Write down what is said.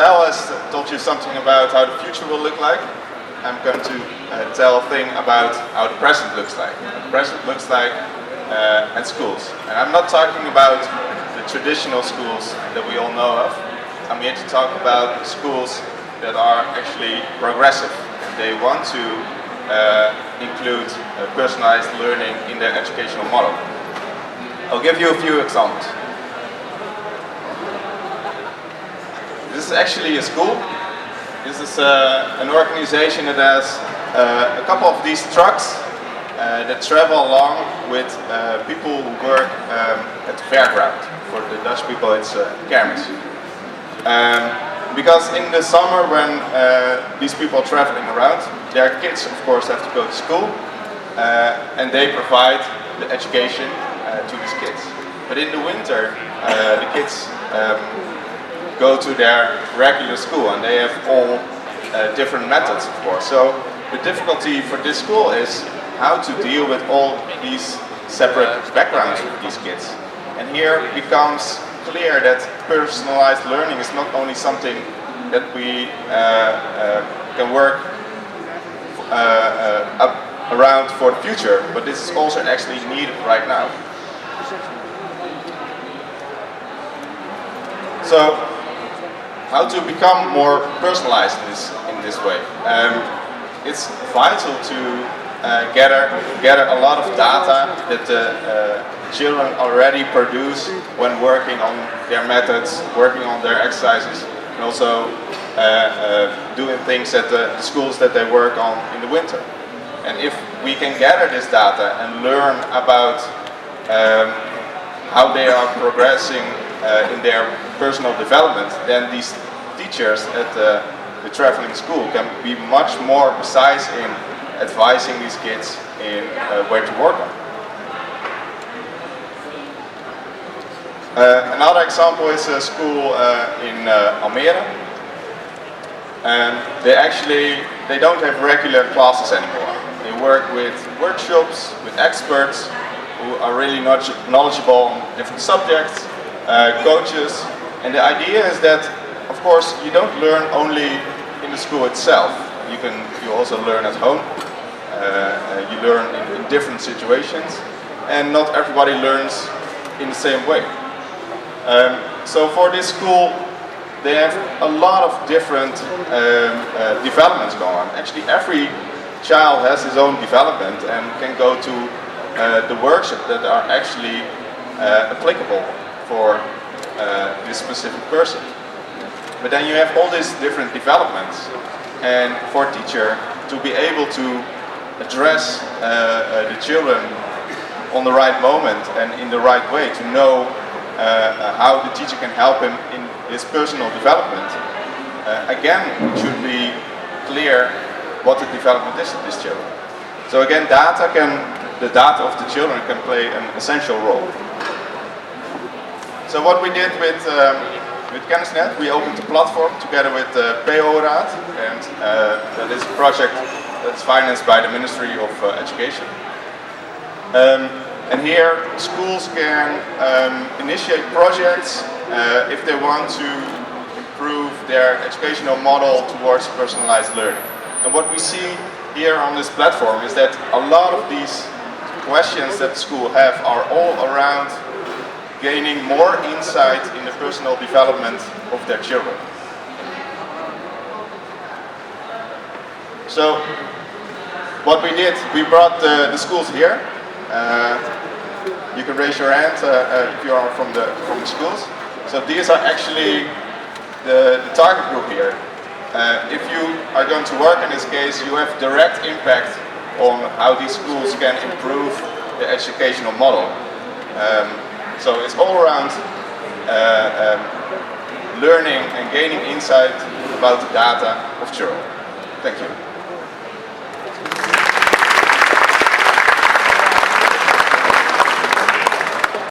Tal has told you something about how the future will look like. I'm going to tell a thing about how the present looks like. How the present looks like at schools. And I'm not talking about the traditional schools that we all know of. I'm here to talk about schools that are actually progressive. And they want to include personalized learning in their educational model. I'll give you a few examples. This is actually a school. This is an organization that has a couple of these trucks that travel along with people who work at the fairground. For the Dutch people, it's kermis. Because in the summer, when these people are traveling around, their kids, of course, have to go to school, and they provide the education to these kids. But in the winter, the kids go to their regular school, and they have all different methods, of course. So the difficulty for this school is how to deal with all these separate backgrounds of these kids. And here it becomes clear that personalized learning is not only something that we can work around for the future, but this is also actually needed right now. So, how to become more personalized in this way? It's vital to gather a lot of data that the children already produce when working on their methods, working on their exercises, and also doing things at the schools that they work on in the winter. And if we can gather this data and learn about how they are progressing in their personal development, then these teachers at the traveling school can be much more precise in advising these kids in where to work on. Another example is a school in Almere. They don't have regular classes anymore. They work with workshops, with experts who are really knowledgeable on different subjects, coaches, and the idea is that, of course, you don't learn only in the school itself. You also learn at home. You learn in different situations, and not everybody learns in the same way. So for this school, they have a lot of different developments going on. Actually, every child has his own development and can go to the workshops that are actually applicable for this specific person. But then you have all these different developments, and for a teacher to be able to address the children on the right moment and in the right way, to know how the teacher can help him in his personal development. Again, it should be clear what the development is of these children. So again, the data of the children can play an essential role. So what we did with Kennisnet, we opened a platform together with PO-raad, and that is a project that's financed by the Ministry of Education. And here schools can initiate projects if they want to improve their educational model towards personalized learning. And what we see here on this platform is that a lot of these questions that schools have are all around gaining more insight in the personal development of their children. So what we did, we brought the schools here. You can raise your hand if you are from the schools. So these are actually the target group here. If you are going to work in this case, you have direct impact on how these schools can improve the educational model. So it's all around learning and gaining insight about the data of children. Thank you.